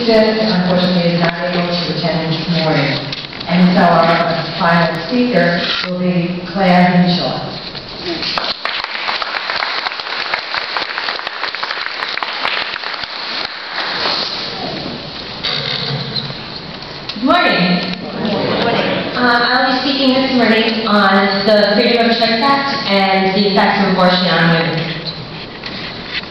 Stephen, unfortunately, is not able to attend this morning. And so our final speaker will be Claire Henshaw. Good morning. I'll be speaking this morning on the Freedom of Choice Act and the effects of abortion on women.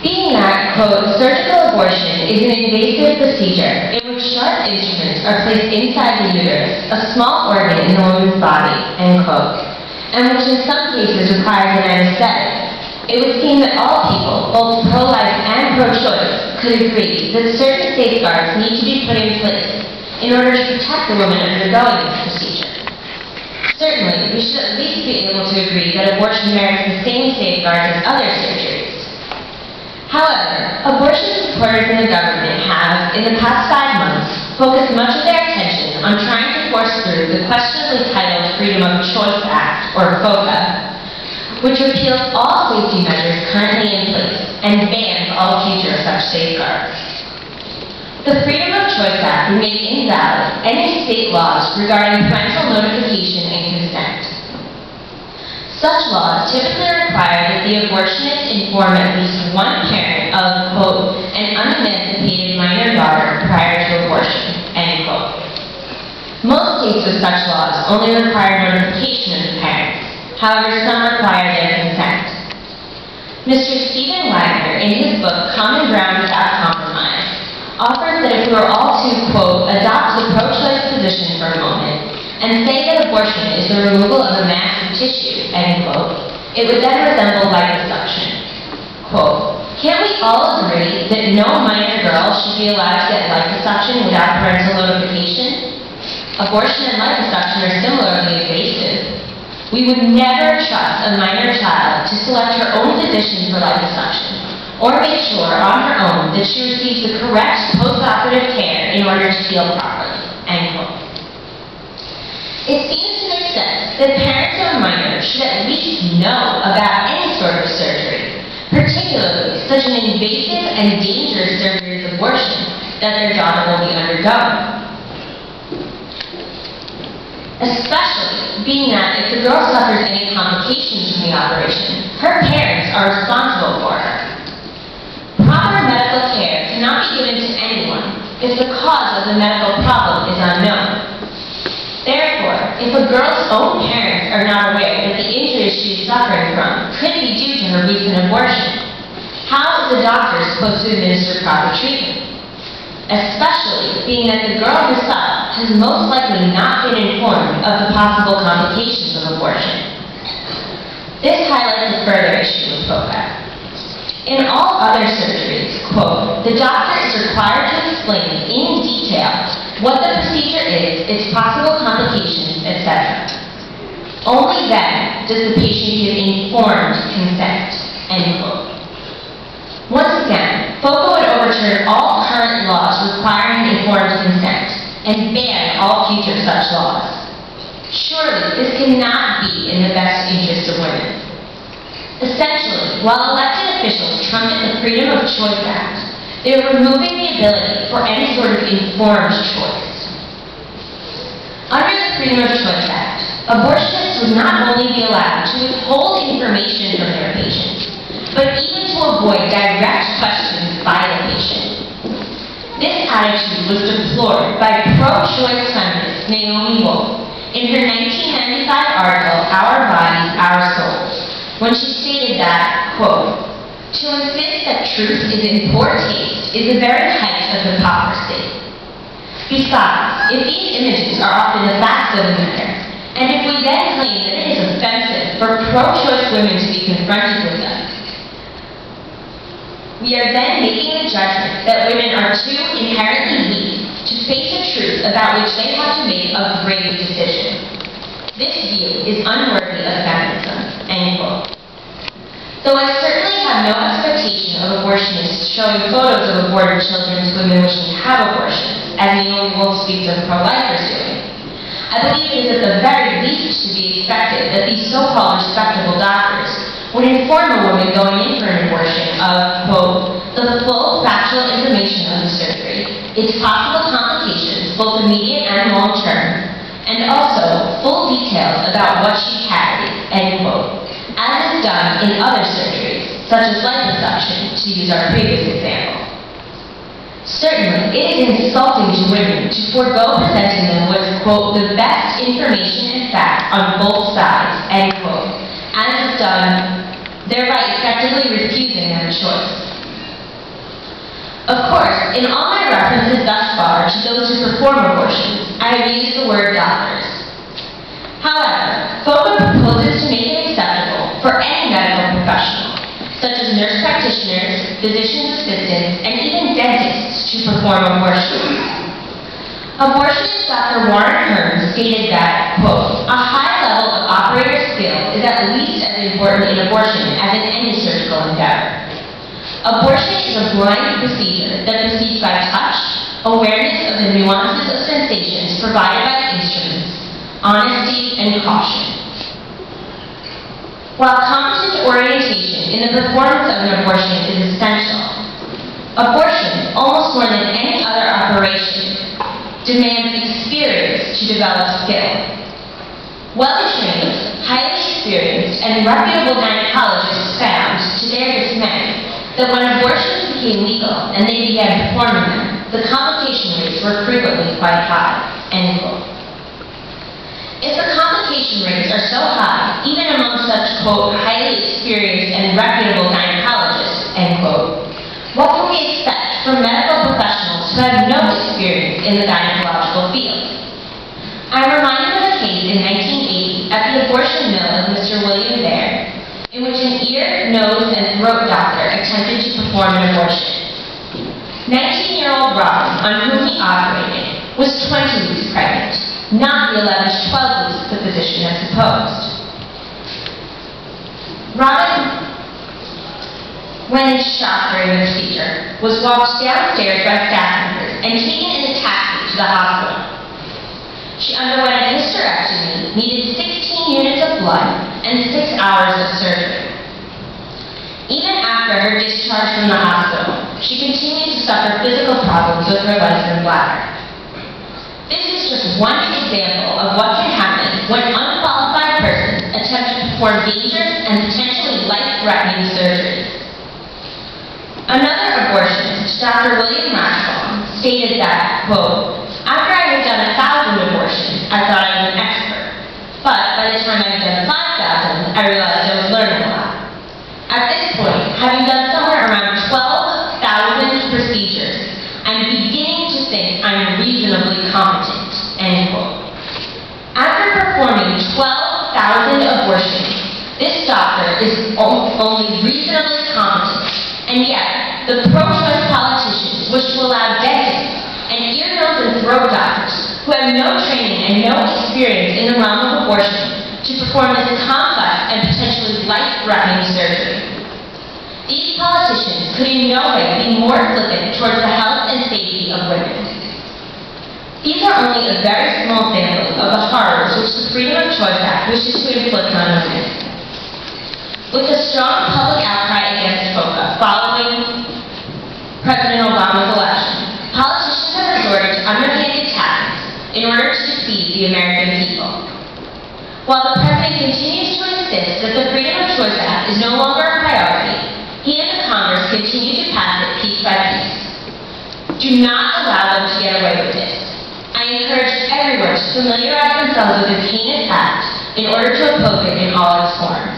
Being that, quote, surgical abortion is an invasive procedure in which sharp instruments are placed inside the uterus, a small organ in the woman's body, end quote, and which in some cases requires an anesthetic, it would seem that all people, both pro-life and pro-choice, could agree that certain safeguards need to be put in place in order to protect the woman undergoing this procedure. Certainly, we should at least be able to agree that abortion merits the same safeguards as other surgeries. However, abortion supporters in the government have, in the past 5 months, focused much of their attention on trying to force through the questionably titled Freedom of Choice Act, or FOCA, which repeals all safety measures currently in place and bans all future such safeguards. The Freedom of Choice Act would make invalid any state laws regarding parental notification and consent. Such laws typically require that the abortionist inform at least one parent of, quote, an unemancipated minor daughter prior to abortion, end quote. Most states with such laws only require notification of the parents. However, some require their consent. Mr. Stephen Wagner, in his book, Common Ground Without Compromise, offers that if we were all to, quote, adopt the pro-choice position for a moment, and say that abortion is the removal of a mass of tissue, end quote, it would then resemble liposuction. Quote, can't we all agree that no minor girl should be allowed to get liposuction without parental notification? Abortion and liposuction are similarly invasive. We would never trust a minor child to select her own physician for liposuction, or make sure on her own that she receives the correct post-operative care in order to heal properly, end quote. It seems to make sense that parents of a minor should at least know about any sort of surgery, particularly such an invasive and dangerous surgery as abortion that their daughter will be undergoing. Especially being that if the girl suffers any complications from the operation, her parents are responsible for her. Proper medical care cannot be given to anyone if the cause of the medical problem is unknown. Therefore, if a girl's own parents are not aware that the injuries she is suffering from could be due to her recent abortion, how is the doctor supposed to administer proper treatment? Especially being that the girl herself has most likely not been informed of the possible complications of abortion. This highlights a further issue with FOCA. In all other surgeries, quote, the doctor is required to explain in detail what the procedure is, its possible complications, etc. Only then does the patient give informed consent, end quote. Once again, FOCA would overturn all current laws requiring informed consent and ban all future such laws. Surely, this cannot be in the best interest of women. Essentially, while elected officials trumpet the Freedom of Choice Act, they are removing the ability for any sort of informed choice. Under the Freedom of Choice Act, abortionists would not only be allowed to withhold information from their patients, but even to avoid direct questions by the patient. This attitude was deplored by pro-choice feminist Naomi Wolf in her 1995 article, Our Bodies, Our Souls, when she stated that, quote, to insist that truth is in poor taste is the very height of hypocrisy. Besides, if these images are often the facts of the matter, and if we then claim that it is offensive for pro-choice women to be confronted with them, we are then making the judgment that women are too inherently weak to face a truth about which they have to make a brave decision. This view is unworthy of feminism, end quote. Though I certainly have no expectation of abortionists showing photos of aborted children to women wishing to have abortions, as Naomi Wolf speaks of pro-lifers doing, I believe it is at the very least to be expected that these so-called respectable doctors would inform a woman going in for an abortion of, quote, the full factual information of the surgery, its possible complications, both immediate and long-term, and also full details about what she carried, end quote, as is done in other surgeries, such as liposuction, to use our previous example. Certainly, it is insulting to women to forego presenting them with, quote, the best information and facts on both sides, end quote, as is done, thereby effectively refusing them choice. Of course, in all my references thus far to those who perform abortions, I have used the word doctors. However, FOCA proposes to make it acceptable for any medical professional, such as nurse practitioners, physician's assistants, and even dentists to perform abortions. Abortionist Dr. Warren Hearn stated that, quote, a high level of operator skill is at least as important in abortion as in any surgical endeavor. Abortion is a blind procedure that proceeds by touch, awareness of the nuances of sensations provided by the instruments, honesty, and caution. While competent orientation in the performance of an abortion is essential, abortion, almost more than any other operation, demands experience to develop skill. Well-trained, highly experienced, and reputable gynecologists found, to their dismay, that when abortions became legal and they began performing them, the complication rates were frequently quite high, end quote. If the complication rates are so high, even among such, quote, highly experienced and reputable gynecologists, end quote, what can we expect from medical professionals who have no experience in the gynecological field? I'm reminded of a case in 1980 at the abortion mill of Mr. William Baird, in which an ear, nose, and throat doctor attempted to perform an abortion. 19-year-old Robin, on whom he operated, was 20 weeks pregnant, not the 11 to 12 weeks the physician had supposed. Robin went into shock during the procedure, was walked downstairs by staff members, and taken in a taxi to the hospital. She underwent a hysterectomy, needed 16 units of blood, and 6 hours of surgery. Even after her discharge from the hospital, she continued to suffer physical problems with her legs and bladder. This is just one example of what can happen when unqualified persons attempt to perform dangerous and potentially life-threatening surgeries. Another abortionist, Dr. William Rathbone, stated that, quote, after I had done 1,000 abortions, I thought I was an expert. But by the time I had done 5,000, I realized I was learning a lot. At this point, having done somewhere around 12,000 procedures, I'm beginning to think I'm reasonably competent, end quote. After performing 12,000 abortions, this doctor is only reasonably competent, and yet the pro-choice politicians wish to allow dentists and ear, nose, and throat doctors who have no training and no experience in the realm of abortion to perform this complex and potentially life-threatening surgery. These politicians could in no way be more flippant towards the health and safety of women. These are only a very small sample of the horrors which the Freedom of Choice Act wishes to inflict on women. With a strong public outcry against FOCA following President Obama's election, politicians have resorted to underhanded tactics in order to deceive the American people. While the President continues to insist that the Freedom of Choice Act is no longer a priority, he and the Congress continue to pass it piece by piece. Do not allow them to get away with this. I encourage everyone to familiarize themselves with this heinous act in order to oppose it in all its forms.